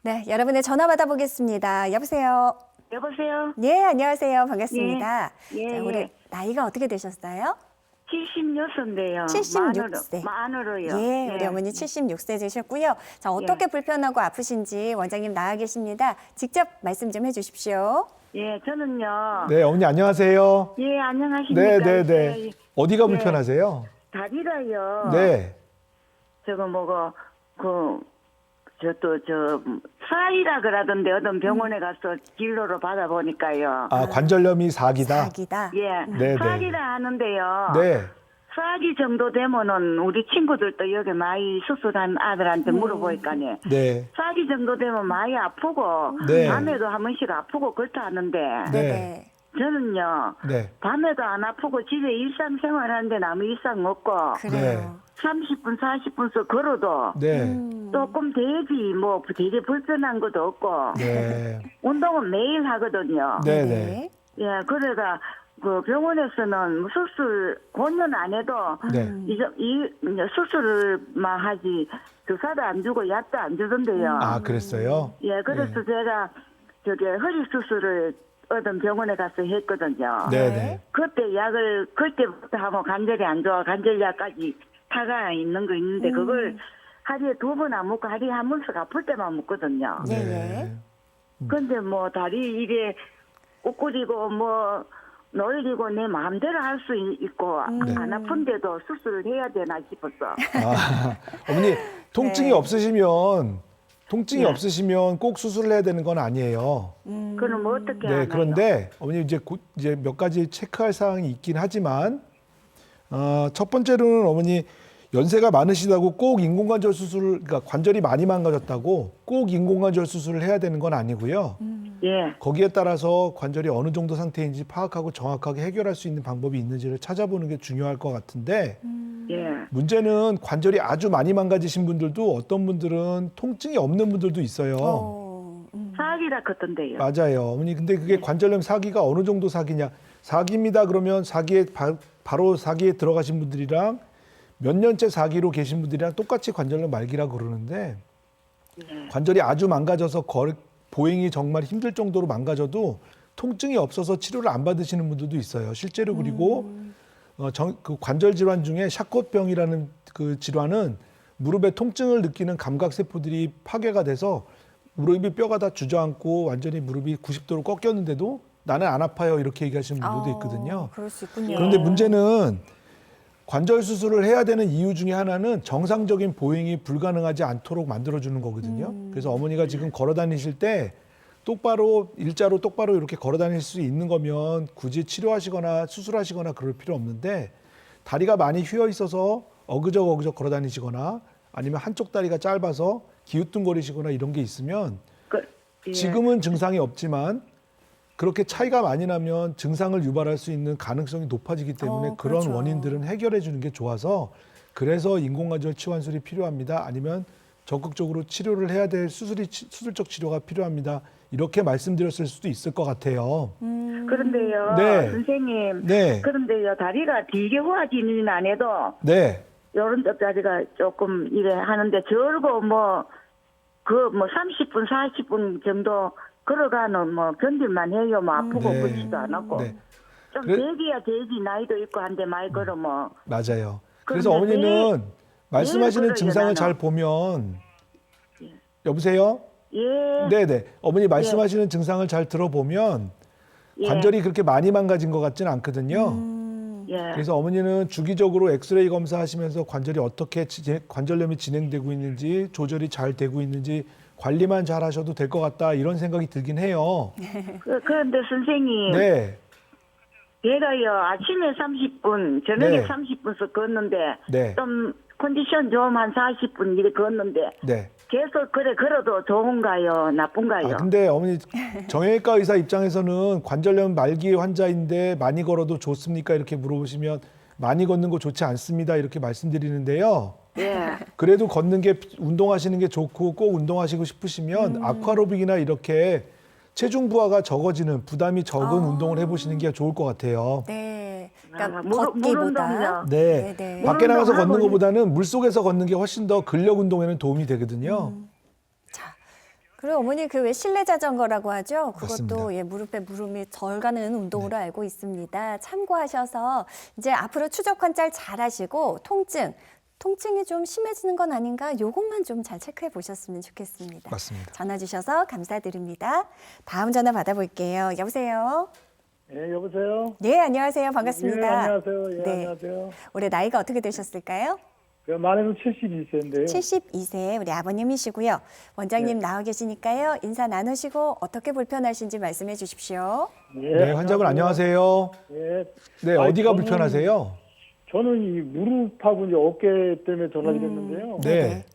네, 여러분의 전화 받아보겠습니다. 여보세요. 여보세요? 네, 안녕하세요. 반갑습니다. 예, 자, 예. 올해 나이가 어떻게 되셨어요? 76세인데요. 76세. 만으로요. 예, 우리 어머니 76세 되셨고요. 자, 어떻게 불편하고 아프신지 원장님 나와 계십니다. 직접 말씀 좀 해주십시오. 예, 저는요. 네, 어머니 안녕하세요. 예, 안녕하십니까. 네, 네, 네. 예, 어디가 예. 불편하세요? 다리가요. 네. 저거 뭐고, 사이라 그러던데 어떤 병원에 가서 진료를 받아보니까요. 아, 관절염이 4기다. 사기다. 예, 네, 네. 사기라 하는데요. 네. 사기 정도 되면은 우리 친구들도 여기 많이 수술한 아들한테 물어보니까요. 네. 사기 정도 되면 많이 아프고 네. 밤에도 한 번씩 아프고 그렇다 하는데 네. 저는요 네. 밤에도 안 아프고 집에 일상생활하는데 아무 이상 없고 그래요. 30분 40분씩 걸어도 네. 조금 되지 뭐 되게 불편한 것도 없고 네. 운동은 매일 하거든요. 네, 네. 예, 그래가 그 병원에서는 수술 권유는 안 해도 네. 이제 수술만 하지 주사도 안 주고 약도 안 주던데요. 아, 그랬어요? 예, 그래서 네. 제가 허리 수술을 어떤 병원에 가서 했거든요. 네, 네. 그때 약을 그때부터 하면 관절이 안 좋아 관절약까지 타가 있는 거 있는데 그걸 하루에 2번 안 먹고 하루에 한 번씩 아플 때만 먹거든요. 네. 근데 뭐 다리 이래 꼬꾸리고 뭐 놀리고 내 마음대로 할 수 있고 안 아픈데도 수술을 해야 되나 싶었어. 아, 어머니, 통증이 네. 통증이 네. 없으시면 꼭 수술을 해야 되는 건 아니에요. 그럼 뭐 어떻게 네, 하나요? 그런데 어머니 이제 몇 가지 체크할 사항이 있긴 하지만 첫 번째로는 어머니 연세가 많으시다고 꼭 인공관절 수술을 그러니까 관절이 많이 망가졌다고 꼭 인공관절 수술을 해야 되는 건 아니고요. 예. 거기에 따라서 관절이 어느 정도 상태인지 파악하고 정확하게 해결할 수 있는 방법이 있는지를 찾아보는 게 중요할 것 같은데 예. 문제는 관절이 아주 많이 망가지신 분들도 어떤 분들은 통증이 없는 분들도 있어요. 사기라 그던데요. 맞아요. 어머니 근데 그게 관절염 사기가 어느 정도 사기냐? 사기입니다. 그러면 사기에 바로 사기에 들어가신 분들이랑 몇 년째 사기로 계신 분들이랑 똑같이 관절염 말기라고 그러는데 관절이 아주 망가져서 보행이 정말 힘들 정도로 망가져도 통증이 없어서 치료를 안 받으시는 분들도 있어요. 실제로 그리고 그 관절 질환 중에 샤콧병이라는 그 질환은 무릎에 통증을 느끼는 감각 세포들이 파괴가 돼서 무릎이 뼈가 다 주저앉고 완전히 무릎이 90도로 꺾였는데도 나는 안 아파요 이렇게 얘기하시는 분들도 있거든요. 그럴 수 있군요. 그런데 문제는 관절 수술을 해야 되는 이유 중에 하나는 정상적인 보행이 불가능하지 않도록 만들어주는 거거든요. 그래서 어머니가 지금 걸어 다니실 때 일자로 똑바로 이렇게 걸어 다닐 수 있는 거면 굳이 치료하시거나 수술하시거나 그럴 필요 없는데 다리가 많이 휘어 있어서 어그적 걸어 다니시거나 아니면 한쪽 다리가 짧아서 기우뚱거리시거나 이런 게 있으면 예. 지금은 증상이 없지만 그렇게 차이가 많이 나면 증상을 유발할 수 있는 가능성이 높아지기 때문에 그런 그렇죠. 원인들은 해결해 주는 게 좋아서 그래서 인공관절 치환술이 필요합니다. 아니면 적극적으로 치료를 해야 될 수술적 치료가 필요합니다. 이렇게 말씀드렸을 수도 있을 것 같아요. 그런데요, 네. 선생님. 네. 그런데요, 다리가 길게 후아지는 안 해도 네. 요런 다리가 조금 이래 하는데 절고 30분, 40분 정도 걸어가는 견딜만 해요. 뭐 아프고 네. 그렇지도 않았고. 네. 좀 그래- 되기야 되지. 나이도 있고 한데 많이 걸으면. 맞아요. 그래서 그런데 어머니는 말씀하시는 걸어요, 증상을 나는. 잘 보면 여보세요? 예. 네네. 어머니 말씀하시는 증상을 잘 들어보면 예. 관절이 그렇게 많이 망가진 것 같지는 않거든요. 예. 그래서 어머니는 주기적으로 엑스레이 검사하시면서 관절이 어떻게 관절염이 진행되고 있는지 조절이 잘 되고 있는지 관리만 잘 하셔도 될 것 같다 이런 생각이 들긴 해요. 그런데 선생님. 네. 얘가요, 아침에 30분, 저녁에 네. 30분씩 걷는데, 네. 좀 컨디션 좀 한 40분 이렇게 걷는데, 네. 계속 그래 걸어도 좋은가요? 나쁜가요? 근데 어머니 정형외과 의사 입장에서는 관절염 말기 환자인데 많이 걸어도 좋습니까? 이렇게 물어보시면 많이 걷는 거 좋지 않습니다. 이렇게 말씀드리는데요. 예. 그래도 걷는 게 운동하시는 게 좋고 꼭 운동하시고 싶으시면 아쿠아로빅이나 이렇게 체중 부하가 적어지는 부담이 적은 운동을 해보시는 게 좋을 것 같아요. 네. 그러니까 물 걷기보다. 운동요? 네. 네. 밖에 나가서 운동하고 걷는 것보다는 물 속에서 걷는 게 훨씬 더 근력 운동에는 도움이 되거든요. 그리고 어머니 그 왜 실내 자전거라고 하죠? 그것도 맞습니다. 예, 무릎에 무릎이 덜 가는 운동으로 알고 있습니다. 참고하셔서 이제 앞으로 추적 관찰 잘 하시고 통증이 좀 심해지는 건 아닌가? 요것만 좀 잘 체크해 보셨으면 좋겠습니다. 맞습니다. 전화 주셔서 감사드립니다. 다음 전화 받아볼게요. 여보세요? 예, 여보세요? 네, 안녕하세요. 반갑습니다. 예, 안녕하세요. 예, 네. 안녕하세요. 올해 나이가 어떻게 되셨을까요? 만에는 72세인데요. 72세 우리 아버님이시고요. 원장님 나와 계시니까요. 인사 나누시고 어떻게 불편하신지 말씀해 주십시오. 네, 환자분 안녕하세요. 예. 네, 아니, 어디가 저는- 불편하세요? 저는 이 무릎하고 이제 어깨 때문에 전화드렸는데요. 네,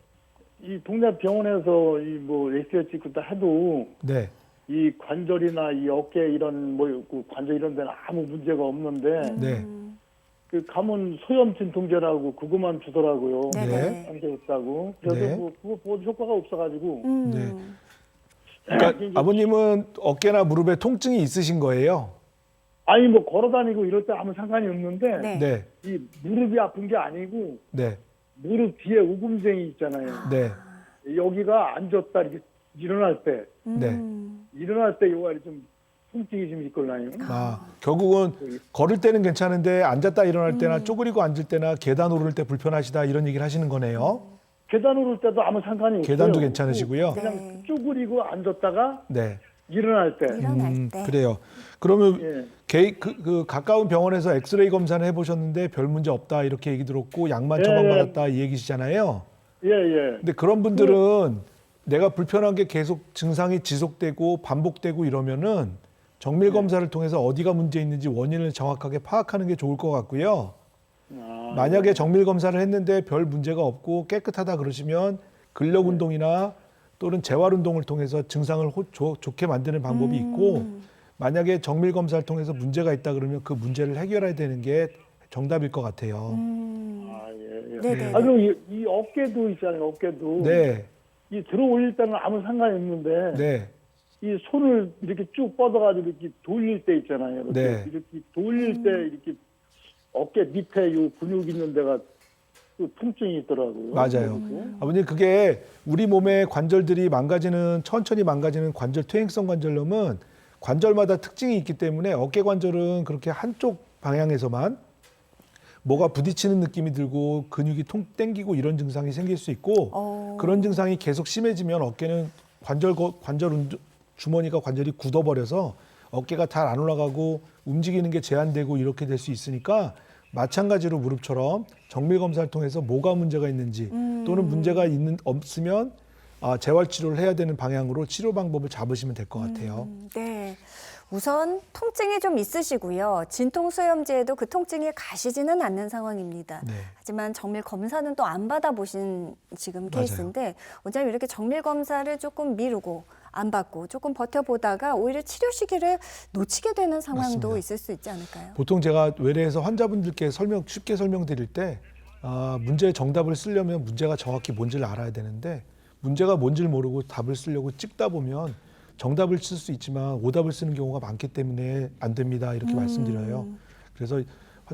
이 동네 병원에서 이 뭐 엑스레이 찍고 다 해도 네, 이 관절이나 이 어깨 이런 뭐 그 관절 이런 데는 아무 문제가 없는데 네, 그 가면 소염 진통제라고 그것만 주더라고요. 네네. 관계 없다고. 그래서 네. 뭐 그거 뭐 효과가 없어가지고. 네. 그러니까 아버님은 어깨나 무릎에 통증이 있으신 거예요? 아니 뭐 걸어다니고 이럴 때 아무 상관이 없는데 네. 네, 이 무릎이 아픈 게 아니고 네, 무릎 뒤에 우금쟁이 있잖아요. 네, 여기가 앉았다 이렇게 일어날 때 네. 요가 좀 통증이 좀 있걸라요. 결국은 걸을 때는 괜찮은데 앉았다 일어날 때나 쪼그리고 앉을 때나 계단 오를 때 불편하시다 이런 얘기를 하시는 거네요. 계단 오를 때도 아무 상관이 없어요. 계단도 괜찮으시고요. 그냥 네. 쪼그리고 앉았다가 네, 일어날 때. 일어날 때. 그래요. 그러면 예. 그 가까운 병원에서 엑스레이 검사를 해보셨는데 별 문제 없다 이렇게 얘기 들었고 약만 예, 처방받았다 이 얘기시잖아요. 예, 예. 근데 그런 분들은 내가 불편한 게 계속 증상이 지속되고 반복되고 이러면은 정밀 검사를 통해서 어디가 문제 있는지 원인을 정확하게 파악하는 게 좋을 것 같고요. 만약에 정밀 검사를 했는데 별 문제가 없고 깨끗하다 그러시면 근력 운동이나 또는 재활 운동을 통해서 증상을 좋게 만드는 방법이 있고 만약에 정밀 검사를 통해서 문제가 있다 그러면 그 문제를 해결해야 되는 게 정답일 것 같아요. 아, 예, 예. 네네. 아, 그리고 이 어깨도 있잖아요, 어깨도. 네, 이 들어 올릴 때는 아무 상관이 없는데, 네, 이 손을 이렇게 쭉 뻗어가지고 이렇게 돌릴 때 있잖아요. 이렇게, 네. 이렇게 돌릴 때 이렇게 어깨 밑에 요 근육 있는 데가 또 통증이 있더라고요. 맞아요. 그리고. 아버님 그게 우리 몸의 관절들이 천천히 망가지는 관절 퇴행성 관절염은 관절마다 특징이 있기 때문에 어깨 관절은 그렇게 한쪽 방향에서만 뭐가 부딪히는 느낌이 들고 근육이 땡기고 이런 증상이 생길 수 있고 그런 증상이 계속 심해지면 어깨는 주머니가 관절이 굳어버려서 어깨가 잘 안 올라가고 움직이는 게 제한되고 이렇게 될 수 있으니까 마찬가지로 무릎처럼 정밀 검사를 통해서 뭐가 문제가 있는지 또는 문제가 없으면 재활 치료를 해야 되는 방향으로 치료 방법을 잡으시면 될 것 같아요. 네. 우선 통증이 좀 있으시고요. 진통소염제에도 그 통증이 가시지는 않는 상황입니다. 네. 하지만 정밀 검사는 또 안 받아보신 지금 맞아요. 케이스인데 원장님 이렇게 정밀 검사를 조금 미루고 안 받고 조금 버텨보다가 오히려 치료 시기를 놓치게 되는 상황도 맞습니다. 있을 수 있지 않을까요? 보통 제가 외래에서 환자분들께 쉽게 설명드릴 때 문제의 정답을 쓰려면 문제가 정확히 뭔지를 알아야 되는데 문제가 뭔지를 모르고 답을 쓰려고 찍다 보면 정답을 쓸 수 있지만 오답을 쓰는 경우가 많기 때문에 안 됩니다. 이렇게 말씀드려요. 그래서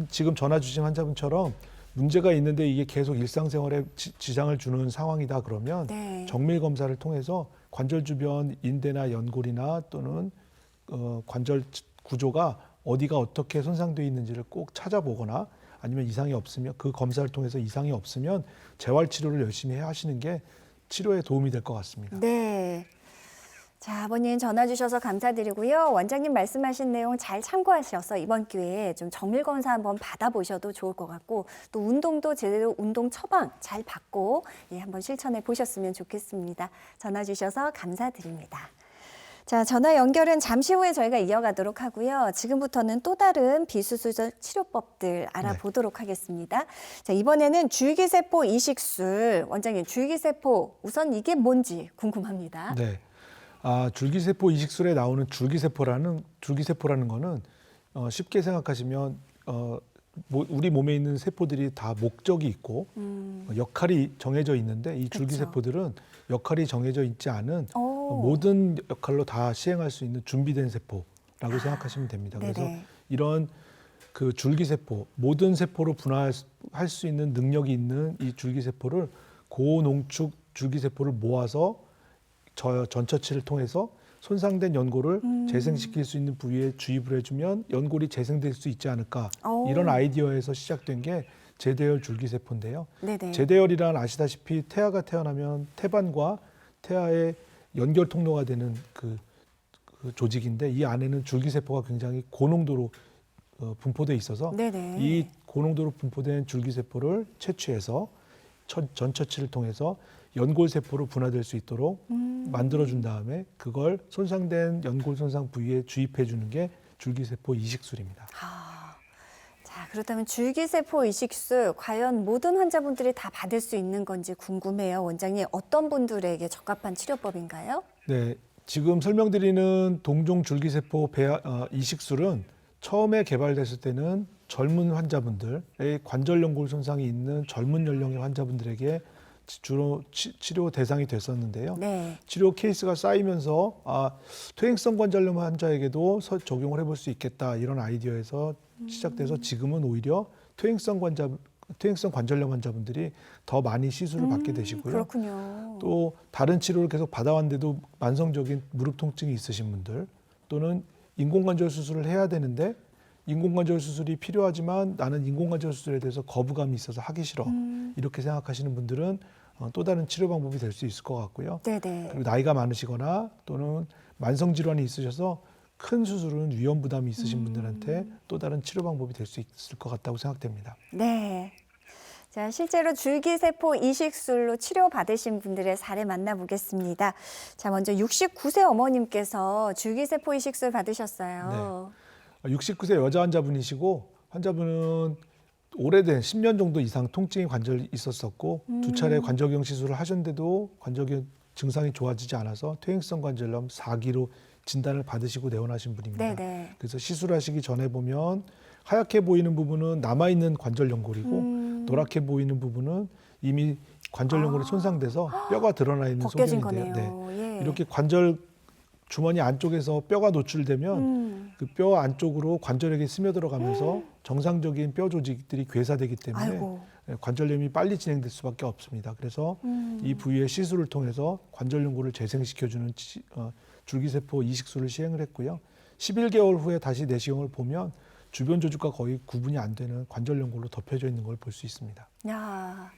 지금 전화 주신 환자분처럼 문제가 있는데 이게 계속 일상생활에 지장을 주는 상황이다 그러면 네. 정밀 검사를 통해서 관절 주변 인대나 연골이나 또는 관절 구조가 어디가 어떻게 손상되어 있는지를 꼭 찾아보거나 아니면 이상이 없으면 그 검사를 통해서 이상이 없으면 재활 치료를 열심히 하시는 게 치료에 도움이 될 것 같습니다. 네. 자, 아버님 전화 주셔서 감사드리고요. 원장님 말씀하신 내용 잘 참고하셔서 이번 기회에 좀 정밀 검사 한번 받아보셔도 좋을 것 같고 또 운동도 제대로 운동 처방 잘 받고 한번 실천해 보셨으면 좋겠습니다. 전화 주셔서 감사드립니다. 자, 전화 연결은 잠시 후에 저희가 이어가도록 하고요. 지금부터는 또 다른 비수술 치료법들 알아보도록 하겠습니다. 자, 이번에는 줄기세포 이식술. 원장님, 줄기세포 우선 이게 뭔지 궁금합니다. 네. 줄기세포 이식술에 나오는 줄기세포라는 거는 쉽게 생각하시면 우리 몸에 있는 세포들이 다 목적이 있고 역할이 정해져 있는데 이 줄기세포들은 역할이 정해져 있지 않은 모든 역할로 다 시행할 수 있는 준비된 세포라고 생각하시면 됩니다. 그래서 네네. 이런 그 줄기세포, 모든 세포로 분화할 수 있는 능력이 있는 이 줄기세포를 고농축 줄기세포를 모아서 전처치를 통해서 손상된 연골을 재생시킬 수 있는 부위에 주입을 해주면 연골이 재생될 수 있지 않을까 오. 이런 아이디어에서 시작된 게 제대혈 줄기세포인데요. 네네. 제대혈이란 아시다시피 태아가 태어나면 태반과 태아의 연결 통로가 되는 그 조직인데 이 안에는 줄기세포가 굉장히 고농도로 분포돼 있어서 네네. 이 고농도로 분포된 줄기세포를 채취해서 전처치를 통해서 연골세포로 분화될 수 있도록 만들어준 다음에 그걸 손상된 연골 손상 부위에 주입해 주는 게 줄기세포 이식술입니다. 자, 그렇다면 줄기세포 이식술 과연 모든 환자분들이 다 받을 수 있는 건지 궁금해요. 원장님, 어떤 분들에게 적합한 치료법인가요? 네, 지금 설명드리는 동종 줄기세포 이식술은 처음에 개발됐을 때는 젊은 환자분들의 관절 연골 손상이 있는 젊은 연령의 환자분들에게 주로 치료 대상이 됐었는데요. 네. 치료 케이스가 쌓이면서 퇴행성 관절염 환자에게도 적용을 해볼 수 있겠다 이런 아이디어에서 시작돼서 지금은 오히려 퇴행성 관절염 환자분들이 더 많이 시술을 받게 되시고요. 그렇군요. 또 다른 치료를 계속 받아왔는데도 만성적인 무릎 통증이 있으신 분들 또는 인공관절 수술을 해야 되는데 인공관절 수술이 필요하지만 나는 인공관절 수술에 대해서 거부감이 있어서 하기 싫어 이렇게 생각하시는 분들은 또 다른 치료 방법이 될 수 있을 것 같고요. 네네. 그리고 나이가 많으시거나 또는 만성 질환이 있으셔서 큰 수술은 위험 부담이 있으신 분들한테 또 다른 치료 방법이 될 수 있을 것 같다고 생각됩니다. 네. 자, 실제로 줄기세포 이식술로 치료받으신 분들의 사례 만나보겠습니다. 자, 먼저 69세 어머님께서 줄기세포 이식술 받으셨어요. 69세 여자 환자분이시고 환자분은 오래된 10년 정도 이상 통증이 관절이 있었었고 두 차례 관절경 시술을 하셨는데도 관절경 증상이 좋아지지 않아서 퇴행성 관절염 4기로 진단을 받으시고 내원하신 분입니다. 네네. 그래서 시술하시기 전에 보면 하얗게 보이는 부분은 남아있는 관절 연골이고 노랗게 보이는 부분은 이미 관절 연골이 손상돼서 뼈가 드러나 있는 벗겨진 소견인데요. 거네요. 예. 이렇게 관절 주머니 안쪽에서 뼈가 노출되면 그 뼈 안쪽으로 관절에게 스며들어가면서 정상적인 뼈 조직들이 괴사되기 때문에 아이고. 관절염이 빨리 진행될 수밖에 없습니다. 그래서 이 부위의 시술을 통해서 관절 연골을 재생시켜주는 줄기세포 이식술을 시행을 했고요. 11개월 후에 다시 내시경을 보면 주변 조직과 거의 구분이 안 되는 관절 연골로 덮여져 있는 걸 볼 수 있습니다. 야,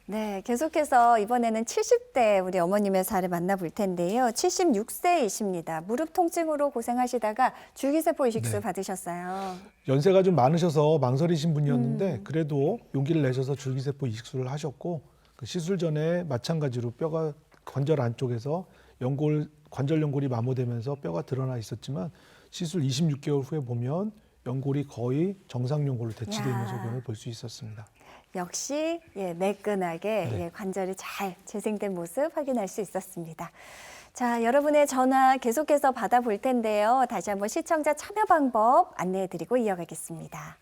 네, 계속해서 이번에는 70대 우리 어머님의 사례 만나볼 텐데요. 76세이십니다. 무릎 통증으로 고생하시다가 줄기세포 이식술 네. 받으셨어요. 연세가 좀 많으셔서 망설이신 분이었는데 그래도 용기를 내셔서 줄기세포 이식술을 하셨고 그 시술 전에 마찬가지로 뼈가 관절 안쪽에서 관절 연골이 마모되면서 뼈가 드러나 있었지만 시술 26개월 후에 보면 연골이 거의 정상 연골로 대치되어 있는 야. 소견을 볼 수 있었습니다. 역시 매끈하게 네. 관절이 잘 재생된 모습 확인할 수 있었습니다. 자, 여러분의 전화 계속해서 받아볼 텐데요. 다시 한번 시청자 참여 방법 안내해드리고 이어가겠습니다.